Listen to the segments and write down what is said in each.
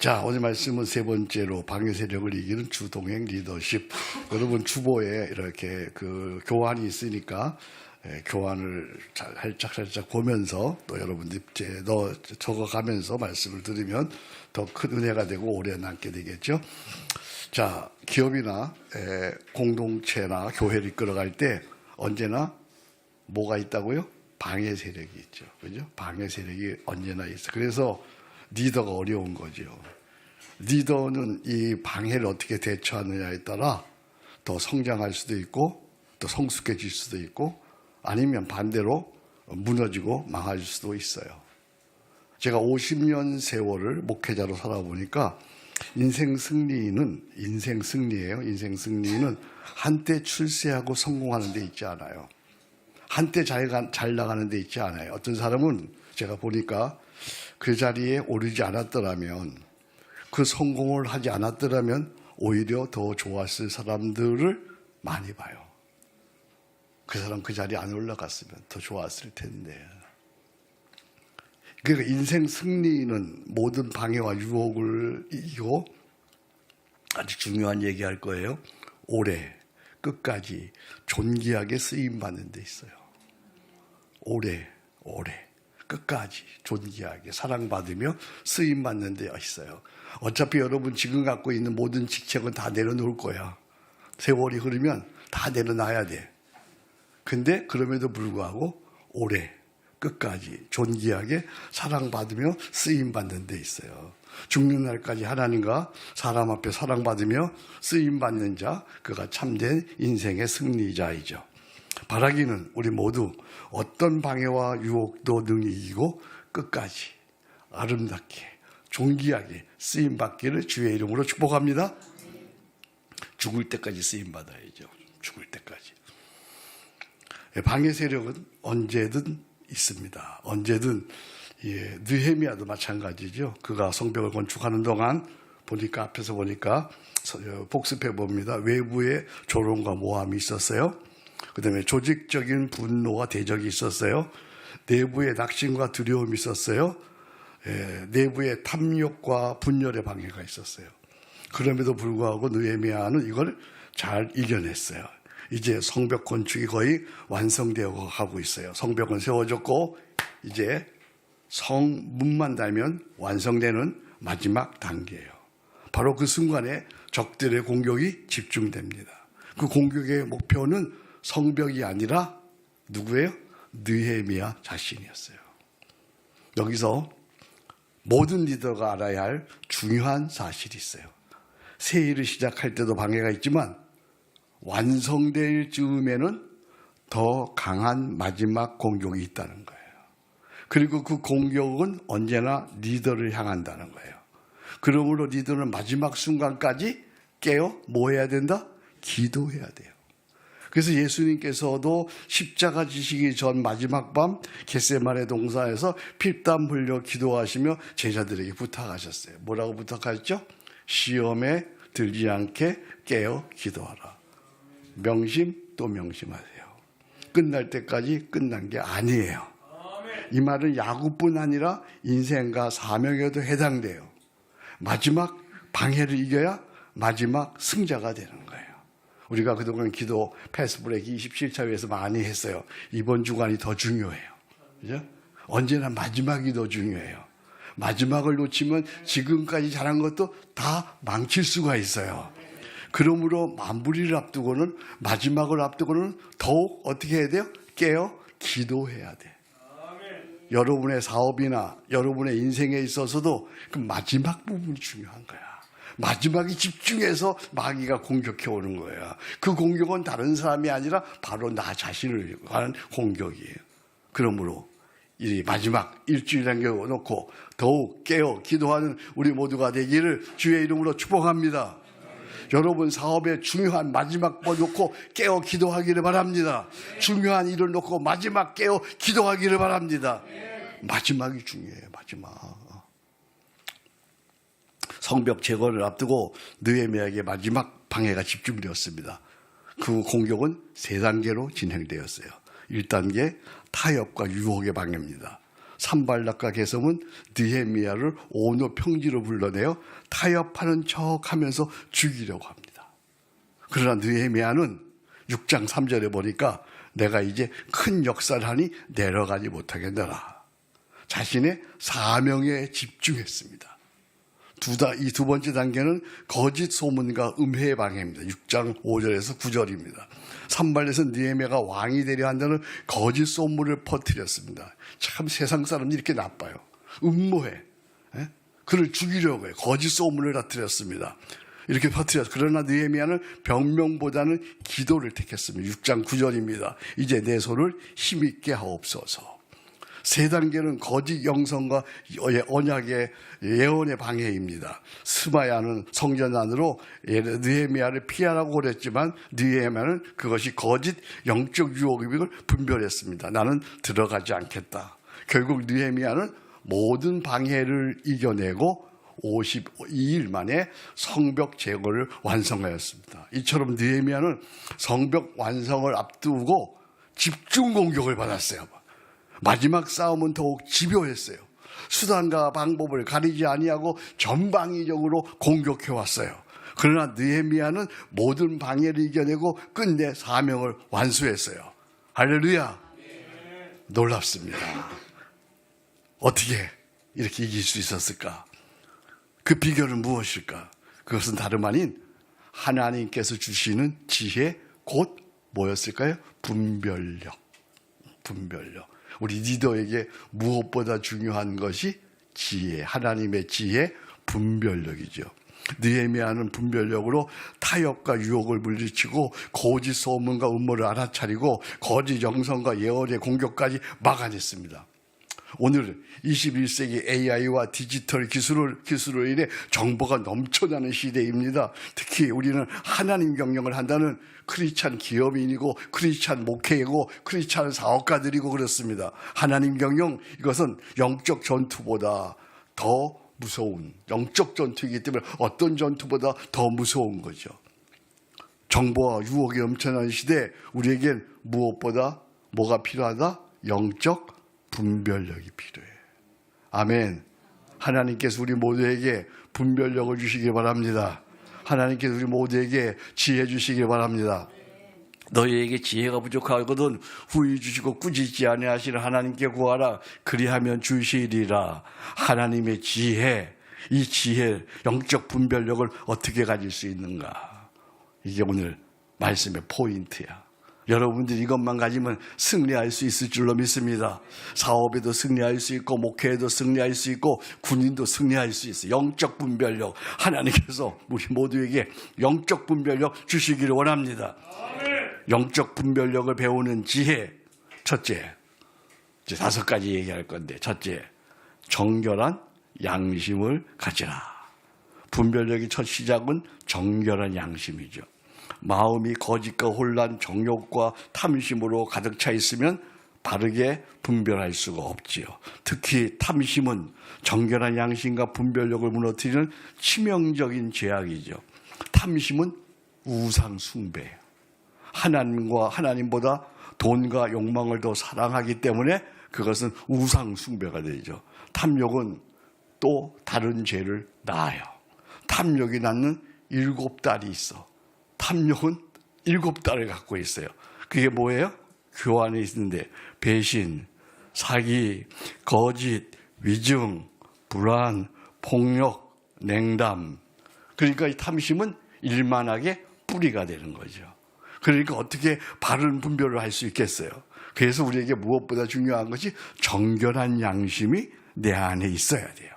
자, 오늘 말씀은 세 번째로 방해 세력을 이기는 주동행 리더십. 여러분 주보에 이렇게 그 교환이 있으니까 교환을 살짝 보면서 또 여러분들 이제 적어가면서 말씀을 들으면 더 큰 은혜가 되고 오래 남게 되겠죠. 자, 기업이나 공동체나 교회를 이끌어갈 때 언제나 뭐가 있다고요? 방해 세력이 있죠. 그죠? 방해 세력이 언제나 있어. 그래서 리더가 어려운 거죠. 리더는 이 방해를 어떻게 대처하느냐에 따라 더 성장할 수도 있고 또 성숙해질 수도 있고 아니면 반대로 무너지고 망할 수도 있어요. 제가 50년 세월을 목회자로 살아보니까 인생 승리는 한때 출세하고 성공하는 데 있지 않아요. 한때 잘 나가는 데 있지 않아요. 어떤 사람은 제가 보니까 그 자리에 오르지 않았더라면, 그 성공을 하지 않았더라면 오히려 더 좋았을 사람들을 많이 봐요. 그 사람 그 자리에 안 올라갔으면 더 좋았을 텐데. 그러니까 인생 승리는 모든 방해와 유혹을 이기고 아주 중요한 얘기할 거예요. 오래 끝까지 존귀하게 쓰임받는 데 있어요. 오래 끝까지 존귀하게 사랑받으며 쓰임받는 데 있어요. 어차피 여러분 지금 갖고 있는 모든 직책은 다 내려놓을 거야. 세월이 흐르면 다 내려놔야 돼. 근데 그럼에도 불구하고 오래 끝까지 존귀하게 사랑받으며 쓰임받는 데 있어요. 죽는 날까지 하나님과 사람 앞에 사랑받으며 쓰임받는 자, 그가 참된 인생의 승리자이죠. 바라기는 우리 모두 어떤 방해와 유혹도 능히 이기고 끝까지 아름답게 존귀하게 쓰임받기를 주의 이름으로 축복합니다. 죽을 때까지 쓰임받아야죠. 죽을 때까지. 방해 세력은 언제든 있습니다. 언제든. 느헤미야도 마찬가지죠. 그가 성벽을 건축하는 동안 앞에서 보니까 복습해 봅니다. 외부에 조롱과 모함이 있었어요. 그 다음에 조직적인 분노와 대적이 있었어요. 내부에 낙심과 두려움이 있었어요. 내부에 탐욕과 분열의 방해가 있었어요. 그럼에도 불구하고 느헤미야는 이걸 잘 이겨냈어요. 이제 성벽 건축이 거의 완성되어 가고 있어요. 성벽은 세워졌고 이제 성문만 달면 완성되는 마지막 단계예요. 바로 그 순간에 적들의 공격이 집중됩니다. 그 공격의 목표는 성벽이 아니라 누구예요? 느헤미야 자신이었어요. 여기서 모든 리더가 알아야 할 중요한 사실이 있어요. 새 일을 시작할 때도 방해가 있지만 완성될 즈음에는 더 강한 마지막 공격이 있다는 거예요. 그리고 그 공격은 언제나 리더를 향한다는 거예요. 그러므로 리더는 마지막 순간까지 깨어 뭐 해야 된다? 기도해야 돼요. 그래서 예수님께서도 십자가 지시기 전 마지막 밤 겟세마네 동산에서 피땀 흘려 기도하시며 제자들에게 부탁하셨어요. 뭐라고 부탁하셨죠? 시험에 들지 않게 깨어 기도하라. 명심 또 명심하세요. 끝날 때까지 끝난 게 아니에요. 이 말은 야구뿐 아니라 인생과 사명에도 해당돼요. 마지막 방해를 이겨야 마지막 승자가 되는 거예요. 우리가 그동안 기도 패스브레이크 27차회에서 많이 했어요. 이번 주간이 더 중요해요. 그죠? 언제나 마지막이 더 중요해요. 마지막을 놓치면 지금까지 잘한 것도 다 망칠 수가 있어요. 그러므로 마무리를 앞두고는, 마지막을 앞두고는 더욱 어떻게 해야 돼요? 깨어 기도해야 돼. 여러분의 사업이나 여러분의 인생에 있어서도 그 마지막 부분이 중요한 거야. 마지막에 집중해서 마귀가 공격해 오는 거야. 그 공격은 다른 사람이 아니라 바로 나 자신을 하는 공격이에요. 그러므로 이 마지막 일주일 남겨놓고 더욱 깨어 기도하는 우리 모두가 되기를 주의 이름으로 축복합니다. 여러분 사업에 중요한 마지막 번 놓고 깨어 기도하기를 바랍니다. 중요한 일을 놓고 마지막 깨어 기도하기를 바랍니다. 마지막이 중요해요. 마지막. 성벽 제거를 앞두고 느헤미야에게 마지막 방해가 집중되었습니다. 그 공격은 세 단계로 진행되었어요. 1단계 타협과 유혹의 방해입니다. 산발락과 개성은 느헤미야를 온호 평지로 불러내어 타협하는 척하면서 죽이려고 합니다. 그러나 느헤미야는 6장 3절에 보니까 내가 이제 큰 역사를 하니 내려가지 못하겠노라. 자신의 사명에 집중했습니다. 이 두 번째 단계는 거짓 소문과 음해의 방해입니다. 6장 5절에서 9절입니다. 산발렛은 느헤미야가 왕이 되려 한다는 거짓 소문을 퍼뜨렸습니다. 참 세상 사람들이 이렇게 나빠요. 음모해. 그를 죽이려고 해요. 거짓 소문을 퍼뜨렸습니다. 이렇게 퍼뜨렸어요. 그러나 느헤미야는 변명보다는 기도를 택했습니다. 6장 9절입니다. 이제 내 손을 힘있게 하옵소서. 세 단계는 거짓 영성과 언약의 예언의 방해입니다. 스마야는 성전 안으로 느헤미야를 피하라고 그랬지만 느헤미야는 그것이 거짓 영적 유혹임을 분별했습니다. 나는 들어가지 않겠다. 결국 느헤미야는 모든 방해를 이겨내고 52일 만에 성벽 제거를 완성하였습니다. 이처럼 느헤미야는 성벽 완성을 앞두고 집중 공격을 받았어요. 마지막 싸움은 더욱 집요했어요. 수단과 방법을 가리지 아니하고 전방위적으로 공격해 왔어요. 그러나 느헤미야는 모든 방해를 이겨내고 끝내 사명을 완수했어요. 할렐루야. 놀랍습니다. 어떻게 이렇게 이길 수 있었을까? 그 비결은 무엇일까? 그것은 다름 아닌 하나님께서 주시는 지혜, 곧 뭐였을까요? 분별력. 우리 리더에게 무엇보다 중요한 것이 지혜, 하나님의 지혜, 분별력이죠. 느헤미야는 분별력으로 타협과 유혹을 물리치고 거짓 소문과 음모를 알아차리고 거짓 영성과 예언의 공격까지 막아냈습니다. 오늘 21세기 AI와 디지털 기술로 인해 정보가 넘쳐나는 시대입니다. 특히 우리는 하나님 경영을 한다는 크리스찬 기업인이고 크리스찬 목회이고 크리스찬 사업가들이고 그렇습니다. 하나님 경영, 이것은 영적 전투보다 더 무서운 영적 전투이기 때문에 어떤 전투보다 더 무서운 거죠. 정보와 유혹이 넘쳐나는 시대, 우리에겐 무엇보다 뭐가 필요하다? 영적 분별력이 필요해. 아멘. 하나님께서 우리 모두에게 분별력을 주시기 바랍니다. 하나님께서 우리 모두에게 지혜 주시기 바랍니다. 너희에게 지혜가 부족하거든 후히 주시고 꾸짖지 아니하시는 하나님께 구하라. 그리하면 주시리라. 하나님의 지혜, 이 지혜, 영적 분별력을 어떻게 가질 수 있는가? 이게 오늘 말씀의 포인트야. 여러분들이 이것만 가지면 승리할 수 있을 줄로 믿습니다. 사업에도 승리할 수 있고 목회에도 승리할 수 있고 군인도 승리할 수 있어요. 영적 분별력, 하나님께서 우리 모두에게 영적 분별력 주시기를 원합니다. 영적 분별력을 배우는 지혜, 첫째, 이제 5가지 얘기할 건데, 첫째, 정결한 양심을 가지라. 분별력의 첫 시작은 정결한 양심이죠. 마음이 거짓과 혼란, 정욕과 탐심으로 가득 차 있으면 바르게 분별할 수가 없지요. 특히 탐심은 정결한 양심과 분별력을 무너뜨리는 치명적인 죄악이죠. 탐심은 우상 숭배예요. 하나님보다 돈과 욕망을 더 사랑하기 때문에 그것은 우상 숭배가 되죠. 탐욕은 또 다른 죄를 낳아요. 탐욕이 낳는 7딸이 있어. 탐욕은 7딸을 갖고 있어요. 그게 뭐예요? 교환에 있는데 배신, 사기, 거짓, 위증, 불안, 폭력, 냉담. 그러니까 이 탐심은 일만하게 뿌리가 되는 거죠. 그러니까 어떻게 바른 분별을 할 수 있겠어요? 그래서 우리에게 무엇보다 중요한 것이 정결한 양심이 내 안에 있어야 돼요.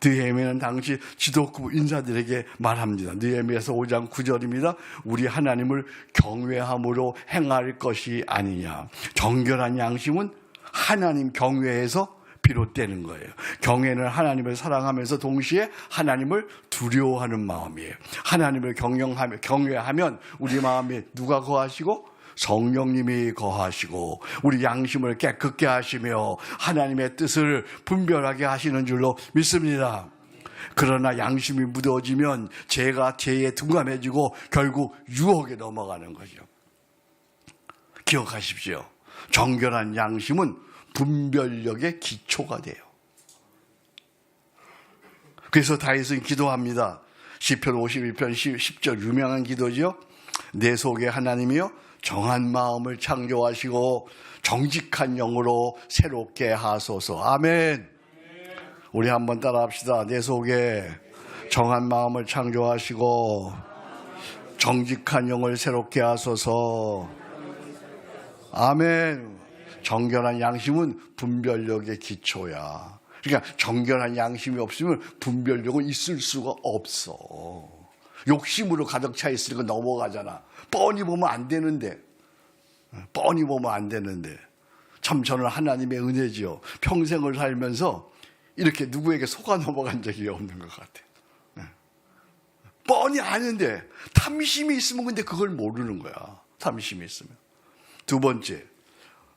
느헤미야는 당시 지도급 인사들에게 말합니다. 느헤미야서 5장 9절입니다. 우리 하나님을 경외함으로 행할 것이 아니냐. 정결한 양심은 하나님 경외에서 비롯되는 거예요. 경외는 하나님을 사랑하면서 동시에 하나님을 두려워하는 마음이에요. 하나님을 경외하면 우리 마음에 누가 거하시고? 성령님이 거하시고 우리 양심을 깨끗게 하시며 하나님의 뜻을 분별하게 하시는 줄로 믿습니다. 그러나 양심이 무뎌지면 죄가 죄에 둔감해지고 결국 유혹에 넘어가는 거죠. 기억하십시오. 정결한 양심은 분별력의 기초가 돼요. 그래서 다윗은 기도합니다. 시편 51편 10절 유명한 기도죠. 내 속에 하나님이여 정한 마음을 창조하시고 정직한 영으로 새롭게 하소서. 아멘. 우리 한번 따라합시다. 내 속에 정한 마음을 창조하시고 정직한 영을 새롭게 하소서. 아멘. 정결한 양심은 분별력의 기초야. 그러니까 정결한 양심이 없으면 분별력은 있을 수가 없어. 욕심으로 가득 차 있으니까 넘어가잖아. 뻔히 보면 안 되는데. 참 저는 하나님의 은혜지요. 평생을 살면서 이렇게 누구에게 속아 넘어간 적이 없는 것 같아요. 뻔히 아는데 탐심이 있으면 근데 그걸 모르는 거야. 탐심이 있으면. 두 번째,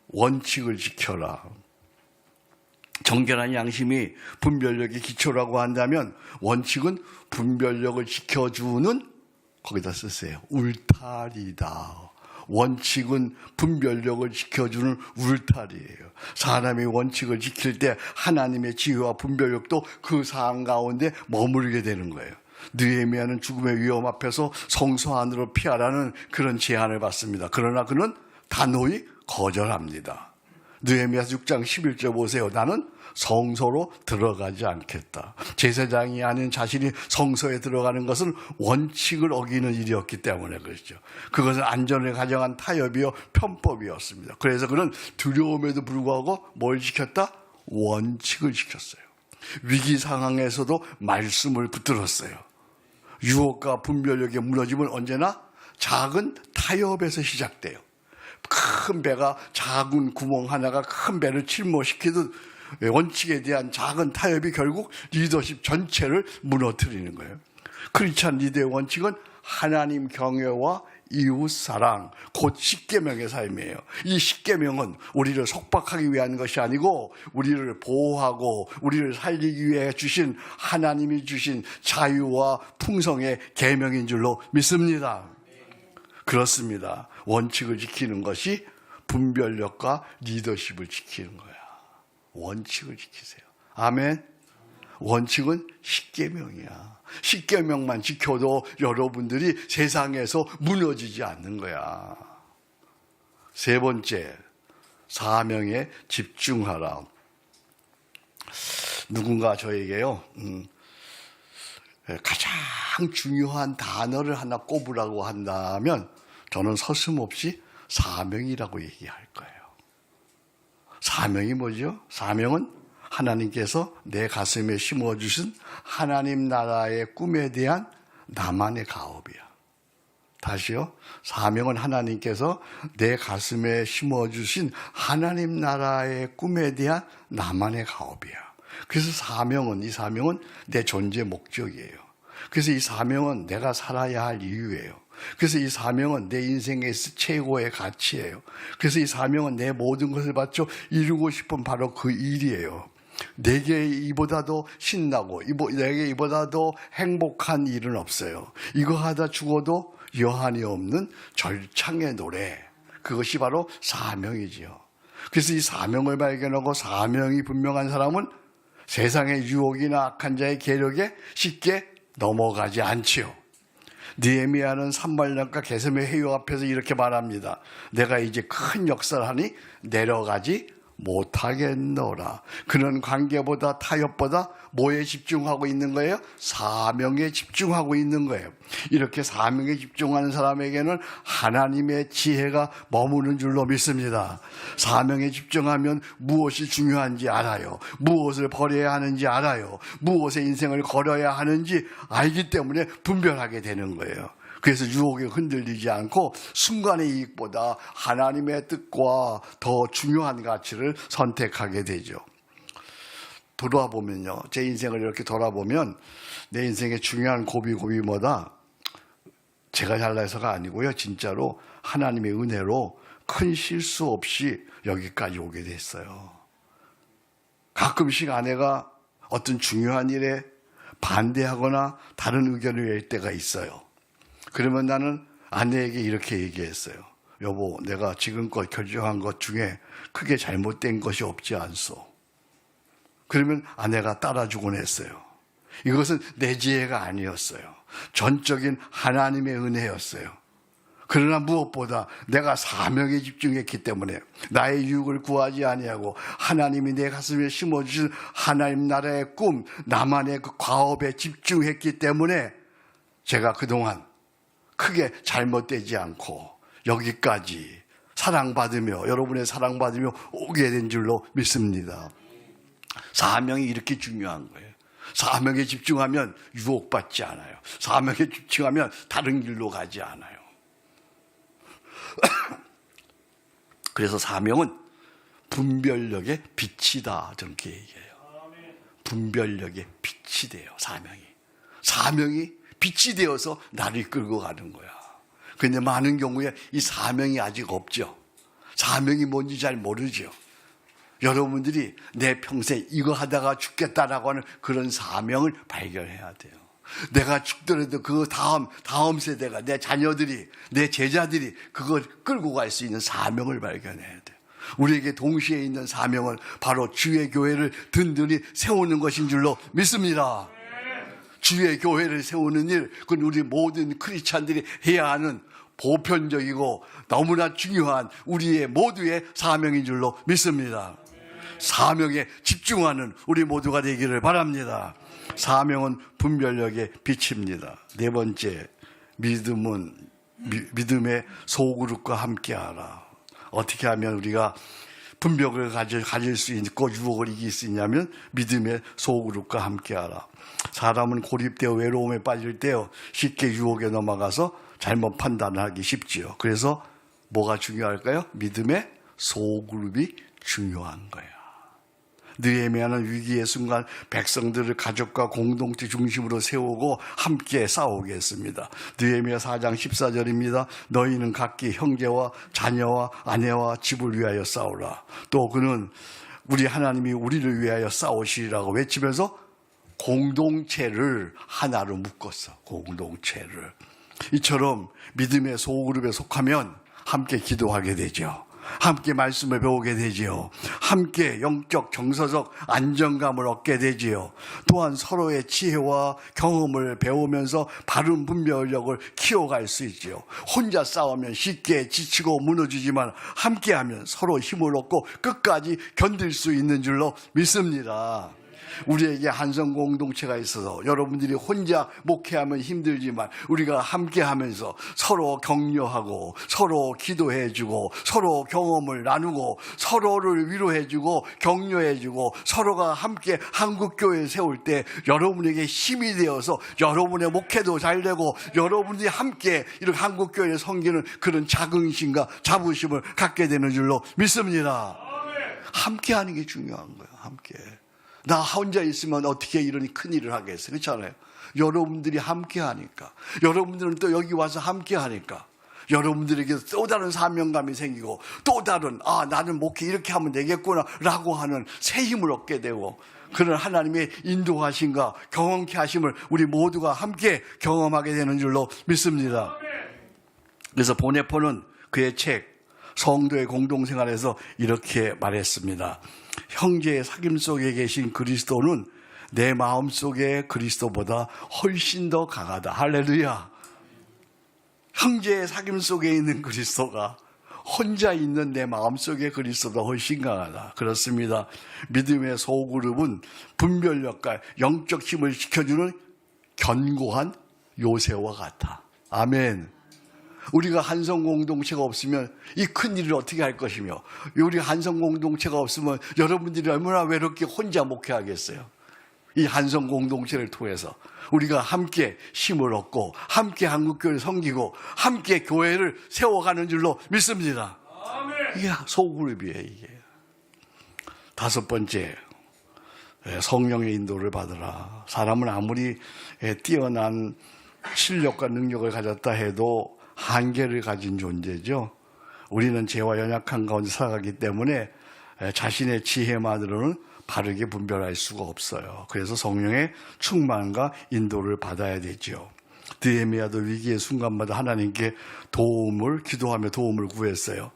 원칙을 지켜라. 정결한 양심이 분별력의 기초라고 한다면 원칙은 분별력을 지켜주는, 거기다 쓰세요, 울타리다. 원칙은 분별력을 지켜주는 울타리예요. 사람이 원칙을 지킬 때 하나님의 지혜와 분별력도 그 사안 가운데 머무르게 되는 거예요. 느헤미야는 죽음의 위험 앞에서 성소 안으로 피하라는 그런 제안을 받습니다. 그러나 그는 단호히 거절합니다. 느헤미야서 6장 11절 보세요. 나는 성소로 들어가지 않겠다. 제사장이 아닌 자신이 성소에 들어가는 것은 원칙을 어기는 일이었기 때문에 그렇죠. 그것은 안전을 가정한 타협이요 편법이었습니다. 그래서 그는 두려움에도 불구하고 뭘 지켰다? 원칙을 지켰어요. 위기 상황에서도 말씀을 붙들었어요. 유혹과 분별력의 무너짐은 언제나 작은 타협에서 시작돼요. 큰 배가 작은 구멍 하나가 큰 배를 침몰시키듯 원칙에 대한 작은 타협이 결국 리더십 전체를 무너뜨리는 거예요. 크리스찬 리더의 원칙은 하나님 경외와 이웃 사랑, 곧 십계명의 삶이에요. 이 십계명은 우리를 속박하기 위한 것이 아니고 우리를 보호하고 우리를 살리기 위해 주신 하나님이 주신 자유와 풍성의 계명인 줄로 믿습니다. 그렇습니다. 원칙을 지키는 것이 분별력과 리더십을 지키는 거야. 원칙을 지키세요. 아멘. 원칙은 십계명이야. 십계명만 지켜도 여러분들이 세상에서 무너지지 않는 거야. 세 번째, 사명에 집중하라. 누군가 저에게요, 가장 중요한 단어를 하나 꼽으라고 한다면 저는 서슴없이 사명이라고 얘기할 거예요. 사명이 뭐죠? 사명은 하나님께서 내 가슴에 심어주신 하나님 나라의 꿈에 대한 나만의 가업이야. 다시요. 사명은 하나님께서 내 가슴에 심어주신 하나님 나라의 꿈에 대한 나만의 가업이야. 그래서 이 사명은 내 존재 목적이에요. 그래서 이 사명은 내가 살아야 할 이유예요. 그래서 이 사명은 내 인생에서 최고의 가치예요. 그래서 이 사명은 내 모든 것을 바쳐 이루고 싶은 바로 그 일이에요. 내게 이보다도 신나고 내게 이보다도 행복한 일은 없어요. 이거 하다 죽어도 여한이 없는 절창의 노래, 그것이 바로 사명이지요. 그래서 이 사명을 발견하고 사명이 분명한 사람은 세상의 유혹이나 악한 자의 계략에 쉽게 넘어가지 않지요. 느헤미야는 산발령과 게셈의 회유 앞에서 이렇게 말합니다. 내가 이제 큰 역사를 하니 내려가지 못하겠노라. 그는 관계보다 타협보다 뭐에 집중하고 있는 거예요? 사명에 집중하고 있는 거예요. 이렇게 사명에 집중하는 사람에게는 하나님의 지혜가 머무는 줄로 믿습니다. 사명에 집중하면 무엇이 중요한지 알아요. 무엇을 버려야 하는지 알아요. 무엇의 인생을 걸어야 하는지 알기 때문에 분별하게 되는 거예요. 그래서 유혹에 흔들리지 않고 순간의 이익보다 하나님의 뜻과 더 중요한 가치를 선택하게 되죠. 돌아보면요, 제 인생을 이렇게 돌아보면 내 인생의 중요한 고비 뭐다? 제가 잘나서가 아니고요, 진짜로 하나님의 은혜로 큰 실수 없이 여기까지 오게 됐어요. 가끔씩 아내가 어떤 중요한 일에 반대하거나 다른 의견을 낼 때가 있어요. 그러면 나는 아내에게 이렇게 얘기했어요. 여보, 내가 지금껏 결정한 것 중에 크게 잘못된 것이 없지 않소. 그러면 아내가 따라주곤 했어요. 이것은 내 지혜가 아니었어요. 전적인 하나님의 은혜였어요. 그러나 무엇보다 내가 사명에 집중했기 때문에 나의 유익을 구하지 아니하고 하나님이 내 가슴에 심어주신 하나님 나라의 꿈, 나만의 그 과업에 집중했기 때문에 제가 그동안 크게 잘못되지 않고 여기까지 사랑받으며 여러분의 사랑받으며 오게 된 줄로 믿습니다. 사명이 이렇게 중요한 거예요. 사명에 집중하면 유혹받지 않아요. 사명에 집중하면 다른 길로 가지 않아요. 그래서 사명은 분별력의 빛이다, 저렇게 얘기해요. 분별력의 빛이 돼요, 사명이. 사명이 빛이 되어서 나를 끌고 가는 거야. 그런데 많은 경우에 이 사명이 아직 없죠. 사명이 뭔지 잘 모르죠. 여러분들이 내 평생 이거 하다가 죽겠다라고 하는 그런 사명을 발견해야 돼요. 내가 죽더라도 그 다음 세대가, 내 자녀들이, 내 제자들이 그걸 끌고 갈 수 있는 사명을 발견해야 돼요. 우리에게 동시에 있는 사명은 바로 주의 교회를 든든히 세우는 것인 줄로 믿습니다. 주의 교회를 세우는 일, 그건 우리 모든 크리스찬들이 해야 하는 보편적이고 너무나 중요한 우리의 모두의 사명인 줄로 믿습니다. 사명에 집중하는 우리 모두가 되기를 바랍니다. 사명은 분별력의 빛입니다. 네 번째, 믿음의 소그룹과 함께하라. 어떻게 하면 우리가 분별을 가질 수 있고 유혹을 이길 수 있냐면 믿음의 소그룹과 함께하라. 사람은 고립되어 외로움에 빠질 때요 쉽게 유혹에 넘어가서 잘못 판단하기 쉽지요. 그래서 뭐가 중요할까요? 믿음의 소그룹이 중요한 거예요. 느헤미야는 위기의 순간 백성들을 가족과 공동체 중심으로 세우고 함께 싸우게 했습니다. 느헤미야 4장 14절입니다. 너희는 각기 형제와 자녀와 아내와 집을 위하여 싸우라. 또 그는 우리 하나님이 우리를 위하여 싸우시리라고 외치면서 공동체를 하나로 묶었어. 공동체를. 이처럼 믿음의 소그룹에 속하면 함께 기도하게 되죠. 함께 말씀을 배우게 되지요. 함께 영적 정서적 안정감을 얻게 되지요. 또한 서로의 지혜와 경험을 배우면서 바른 분별력을 키워갈 수 있지요. 혼자 싸우면 쉽게 지치고 무너지지만 함께하면 서로 힘을 얻고 끝까지 견딜 수 있는 줄로 믿습니다. 우리에게 한성 공동체가 있어서 여러분들이 혼자 목회하면 힘들지만 우리가 함께 하면서 서로 격려하고 서로 기도해주고 서로 경험을 나누고 서로를 위로해주고 격려해주고 서로가 함께 한국교회를 세울 때 여러분에게 힘이 되어서 여러분의 목회도 잘 되고 여러분들이 함께 이렇게 한국교회를 섬기는 그런 자긍심과 자부심을 갖게 되는 줄로 믿습니다. 함께 하는 게 중요한 거예요. 함께. 나 혼자 있으면 어떻게 이런 큰일을 하겠어요. 그렇잖아요. 여러분들이 함께 하니까, 여러분들은 또 여기 와서 함께 하니까 여러분들에게 또 다른 사명감이 생기고 또 다른 나는 목회 이렇게 하면 되겠구나 라고 하는 새 힘을 얻게 되고 그런 하나님의 인도하심과 경험케 하심을 우리 모두가 함께 경험하게 되는 줄로 믿습니다. 그래서 보네포는 그의 책 성도의 공동생활에서 이렇게 말했습니다. 형제의 사귐 속에 계신 그리스도는 내 마음속의 그리스도보다 훨씬 더 강하다. 할렐루야. 형제의 사귐 속에 있는 그리스도가 혼자 있는 내 마음속의 그리스도보다 훨씬 강하다. 그렇습니다. 믿음의 소그룹은 분별력과 영적 힘을 지켜주는 견고한 요새와 같아. 아멘. 우리가 한성 공동체가 없으면 이 큰 일을 어떻게 할 것이며 우리 한성 공동체가 없으면 여러분들이 얼마나 외롭게 혼자 목회하겠어요. 이 한성 공동체를 통해서 우리가 함께 힘을 얻고 함께 한국교회를 섬기고 함께 교회를 세워가는 줄로 믿습니다. 이게 소그룹이에요. 이게. 다섯 번째, 성령의 인도를 받으라. 사람은 아무리 뛰어난 실력과 능력을 가졌다 해도 한계를 가진 존재죠. 우리는 죄와 연약한 가운데 살아가기 때문에 자신의 지혜만으로는 바르게 분별할 수가 없어요. 그래서 성령의 충만과 인도를 받아야 되죠. 느헤미야도 위기의 순간마다 하나님께 기도하며 도움을 구했어요.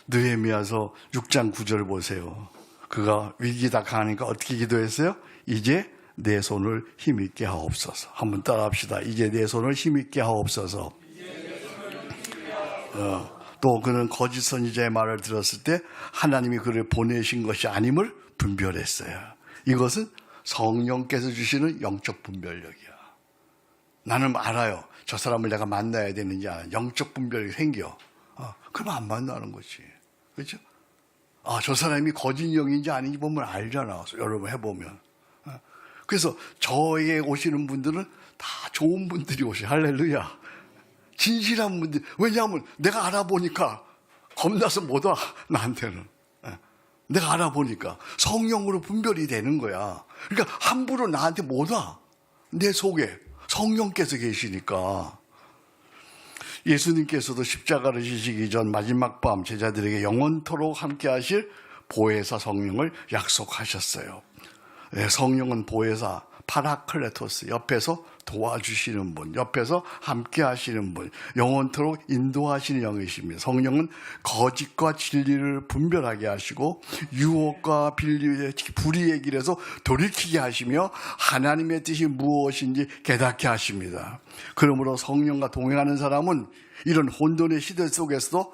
느헤미야서 6장 9절 보세요. 그가 위기다 가니까 어떻게 기도했어요? 이제 내 손을 힘있게 하옵소서. 한번 따라합시다. 이제 내 손을 힘있게 하옵소서. 또 그는 거짓 선지자의 말을 들었을 때 하나님이 그를 보내신 것이 아님을 분별했어요. 이것은 성령께서 주시는 영적 분별력이야. 나는 알아요. 저 사람을 내가 만나야 되는지 알아요. 영적 분별이 생겨. 그럼 안 만나는 거지. 그렇죠? 저 사람이 거짓 영인지 아닌지 보면 알잖아. 여러분 해보면. 그래서 저에게 오시는 분들은 다 좋은 분들이 오셔. 할렐루야. 진실한 분들. 왜냐하면 내가 알아보니까 겁나서 못 와. 나한테는. 내가 알아보니까 성령으로 분별이 되는 거야. 그러니까 함부로 나한테 못 와. 내 속에 성령께서 계시니까. 예수님께서도 십자가를 지시기 전 마지막 밤 제자들에게 영원토록 함께 하실 보혜사 성령을 약속하셨어요. 성령은 보혜사, 파라클레토스, 옆에서 도와주시는 분, 옆에서 함께 하시는 분, 영원토록 인도하시는 영이십니다. 성령은 거짓과 진리를 분별하게 하시고 유혹과 불의의 길에서 돌이키게 하시며 하나님의 뜻이 무엇인지 깨닫게 하십니다. 그러므로 성령과 동행하는 사람은 이런 혼돈의 시대 속에서도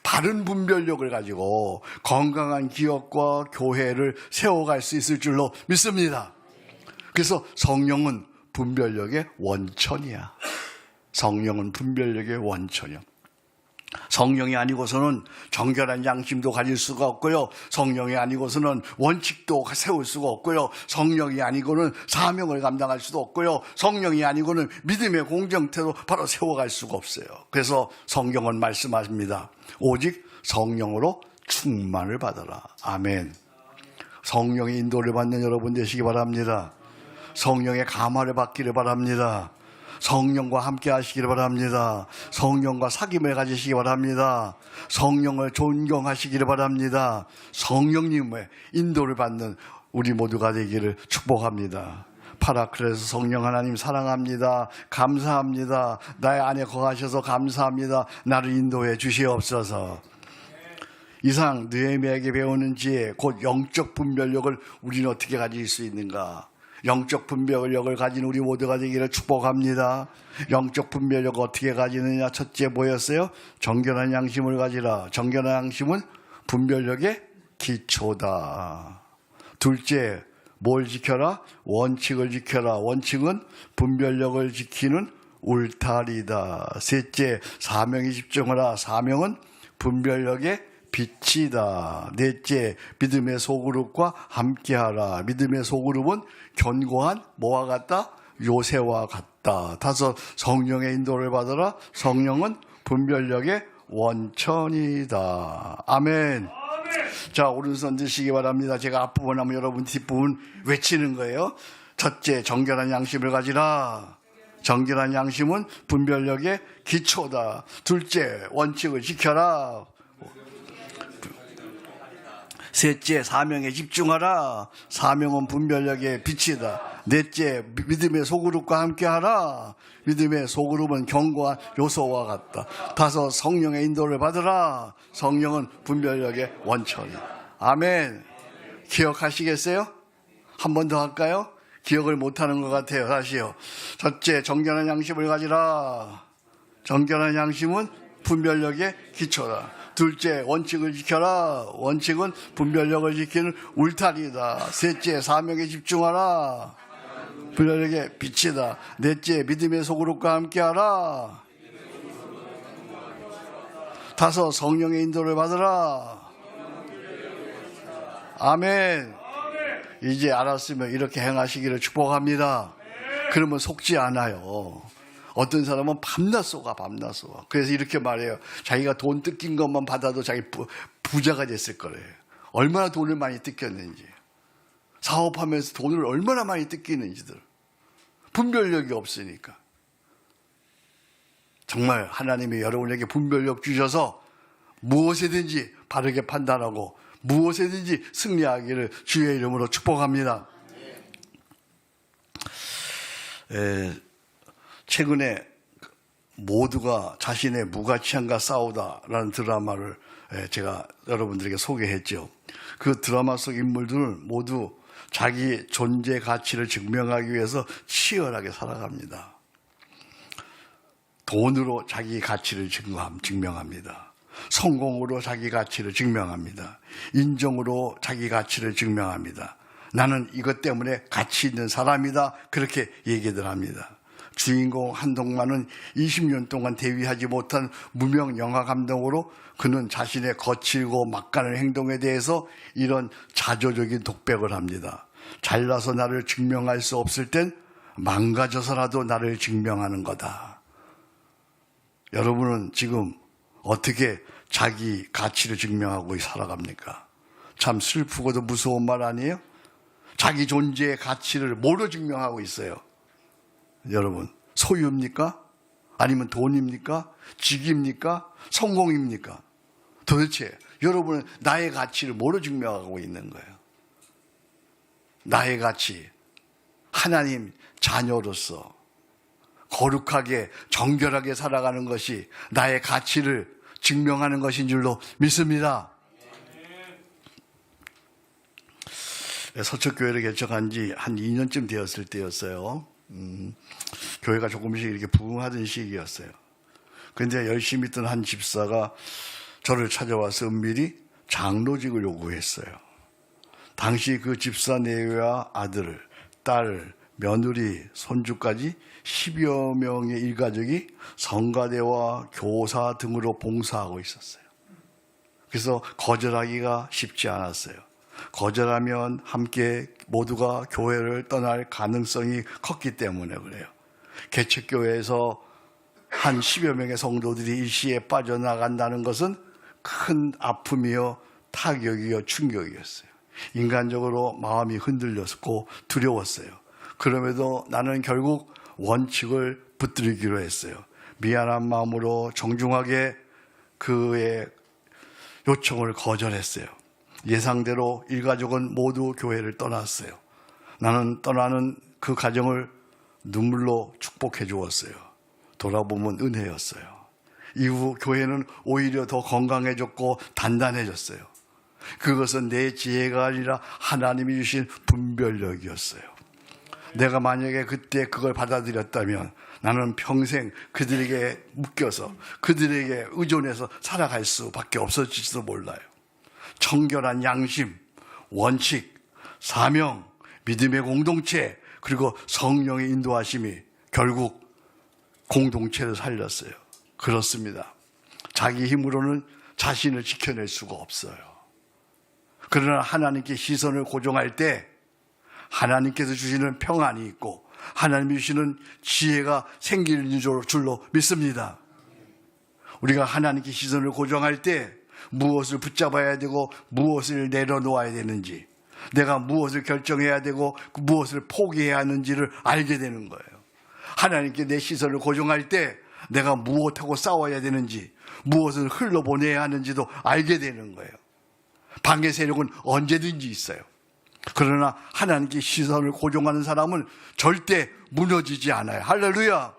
바른 분별력을 가지고 건강한 기업과 교회를 세워갈 수 있을 줄로 믿습니다. 그래서 성령은 분별력의 원천이야. 성령은 분별력의 원천이야. 성령이 아니고서는 정결한 양심도 가질 수가 없고요. 성령이 아니고서는 원칙도 세울 수가 없고요. 성령이 아니고는 사명을 감당할 수도 없고요. 성령이 아니고는 믿음의 공정태도 바로 세워갈 수가 없어요. 그래서 성경은 말씀하십니다. 오직 성령으로 충만을 받아라. 아멘. 성령의 인도를 받는 여러분 되시기 바랍니다. 성령의 감화를 받기를 바랍니다. 성령과 함께 하시기를 바랍니다. 성령과 사귐을 가지시기 바랍니다. 성령을 존경하시기를 바랍니다. 성령님의 인도를 받는 우리 모두가 되기를 축복합니다. 파라클레토스 성령 하나님 사랑합니다. 감사합니다. 나의 안에 거하셔서 감사합니다. 나를 인도해 주시옵소서. 이상 느헤미야에게 배우는 지혜, 곧 영적 분별력을 우리는 어떻게 가질 수 있는가? 영적 분별력을 가진 우리 모두가 되기를 축복합니다. 영적 분별력을 어떻게 가지느냐? 첫째 뭐였어요? 정결한 양심을 가지라. 정결한 양심은 분별력의 기초다. 둘째, 뭘 지켜라? 원칙을 지켜라. 원칙은 분별력을 지키는 울타리다. 셋째, 사명에 집중하라. 사명은 분별력의 빛이다. 넷째, 믿음의 소그룹과 함께하라. 믿음의 소그룹은 견고한 뭐와 같다? 요새와 같다. 다섯, 성령의 인도를 받아라. 성령은 분별력의 원천이다. 아멘. 자, 오른손 드시기 바랍니다. 제가 앞부분 하면 여러분 뒷부분 외치는 거예요. 첫째, 정결한 양심을 가지라. 정결한 양심은 분별력의 기초다. 둘째, 원칙을 지켜라. 셋째, 사명에 집중하라. 사명은 분별력의 빛이다. 넷째, 믿음의 소그룹과 함께하라. 믿음의 소그룹은 견고한 요소와 같다. 다섯, 성령의 인도를 받으라. 성령은 분별력의 원천이다. 아멘. 기억하시겠어요? 한 번 더 할까요? 기억을 못하는 것 같아요. 다시요. 첫째, 정결한 양심을 가지라. 정결한 양심은 분별력의 기초다. 둘째, 원칙을 지켜라. 원칙은 분별력을 지키는 울타리다. 셋째, 사명에 집중하라. 분별력의 빛이다. 넷째, 믿음의 소그룹과 함께하라. 다섯, 성령의 인도를 받으라. 아멘. 이제 알았으면 이렇게 행하시기를 축복합니다. 그러면 속지 않아요. 어떤 사람은 밤낮 쏘가. 그래서 이렇게 말해요. 자기가 돈 뜯긴 것만 받아도 자기 부자가 됐을 거래요. 얼마나 돈을 많이 뜯겼는지. 사업하면서 돈을 얼마나 많이 뜯기는지들. 분별력이 없으니까. 정말 하나님이 여러분에게 분별력 주셔서 무엇이든지 바르게 판단하고 무엇이든지 승리하기를 주의 이름으로 축복합니다. 최근에 모두가 자신의 무가치함과 싸우다라는 드라마를 제가 여러분들에게 소개했죠. 그 드라마 속 인물들은 모두 자기 존재 가치를 증명하기 위해서 치열하게 살아갑니다. 돈으로 자기 가치를 증명합니다. 성공으로 자기 가치를 증명합니다. 인정으로 자기 가치를 증명합니다. 나는 이것 때문에 가치 있는 사람이다. 그렇게 얘기들 합니다. 주인공 한동만은 20년 동안 대위하지 못한 무명 영화 감독으로 그는 자신의 거칠고 막가는 행동에 대해서 이런 자조적인 독백을 합니다. 잘나서 나를 증명할 수 없을 땐 망가져서라도 나를 증명하는 거다. 여러분은 지금 어떻게 자기 가치를 증명하고 살아갑니까? 참 슬프고도 무서운 말 아니에요? 자기 존재의 가치를 뭐로 증명하고 있어요? 여러분, 소유입니까? 아니면 돈입니까? 직입니까? 성공입니까? 도대체 여러분은 나의 가치를 뭐로 증명하고 있는 거예요? 나의 가치, 하나님 자녀로서 거룩하게 정결하게 살아가는 것이 나의 가치를 증명하는 것인 줄로 믿습니다. 서초교회를 개척한 지 한 2년쯤 되었을 때였어요. 교회가 조금씩 이렇게 부흥하던 시기였어요. 그런데 열심히 있던 한 집사가 저를 찾아와서 은밀히 장로직을 요구했어요. 당시 그 집사 내외와 아들, 딸, 며느리, 손주까지 10여 명의 일가족이 성가대와 교사 등으로 봉사하고 있었어요. 그래서 거절하기가 쉽지 않았어요. 거절하면 함께 모두가 교회를 떠날 가능성이 컸기 때문에 그래요. 개척교회에서 한 10여 명의 성도들이 일시에 빠져나간다는 것은 큰 아픔이요, 타격이요, 충격이었어요. 인간적으로 마음이 흔들렸고 두려웠어요. 그럼에도 나는 결국 원칙을 붙들기로 했어요. 미안한 마음으로 정중하게 그의 요청을 거절했어요. 예상대로 일가족은 모두 교회를 떠났어요. 나는 떠나는 그 가정을 눈물로 축복해 주었어요. 돌아보면 은혜였어요. 이후 교회는 오히려 더 건강해졌고 단단해졌어요. 그것은 내 지혜가 아니라 하나님이 주신 분별력이었어요. 내가 만약에 그때 그걸 받아들였다면 나는 평생 그들에게 묶여서 그들에게 의존해서 살아갈 수밖에 없었을지도 몰라요. 청결한 양심, 원칙, 사명, 믿음의 공동체, 그리고 성령의 인도하심이 결국 공동체를 살렸어요. 그렇습니다. 자기 힘으로는 자신을 지켜낼 수가 없어요. 그러나 하나님께 시선을 고정할 때 하나님께서 주시는 평안이 있고 하나님이 주시는 지혜가 생기는 줄로 믿습니다. 우리가 하나님께 시선을 고정할 때 무엇을 붙잡아야 되고 무엇을 내려놓아야 되는지, 내가 무엇을 결정해야 되고 무엇을 포기해야 하는지를 알게 되는 거예요. 하나님께 내 시선을 고정할 때 내가 무엇하고 싸워야 되는지, 무엇을 흘러보내야 하는지도 알게 되는 거예요. 방해 세력은 언제든지 있어요. 그러나 하나님께 시선을 고정하는 사람은 절대 무너지지 않아요. 할렐루야.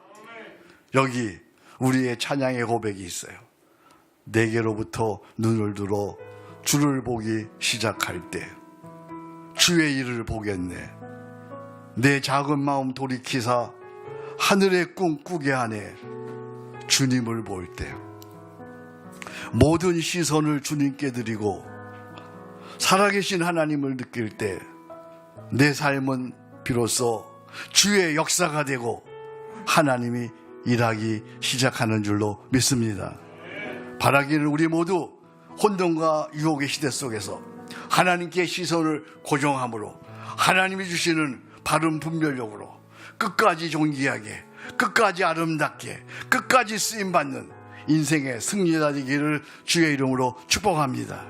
여기 우리의 찬양의 고백이 있어요. 내게로부터 눈을 들어 주를 보기 시작할 때 주의 일을 보겠네. 내 작은 마음 돌이키사 하늘의 꿈 꾸게 하네. 주님을 볼 때 모든 시선을 주님께 드리고 살아계신 하나님을 느낄 때 내 삶은 비로소 주의 역사가 되고 하나님이 일하기 시작하는 줄로 믿습니다. 바라기를 우리 모두 혼돈과 유혹의 시대 속에서 하나님께 시선을 고정함으로 하나님이 주시는 바른 분별력으로 끝까지 존귀하게, 끝까지 아름답게, 끝까지 쓰임받는 인생의 승리자 되기를 주의 이름으로 축복합니다.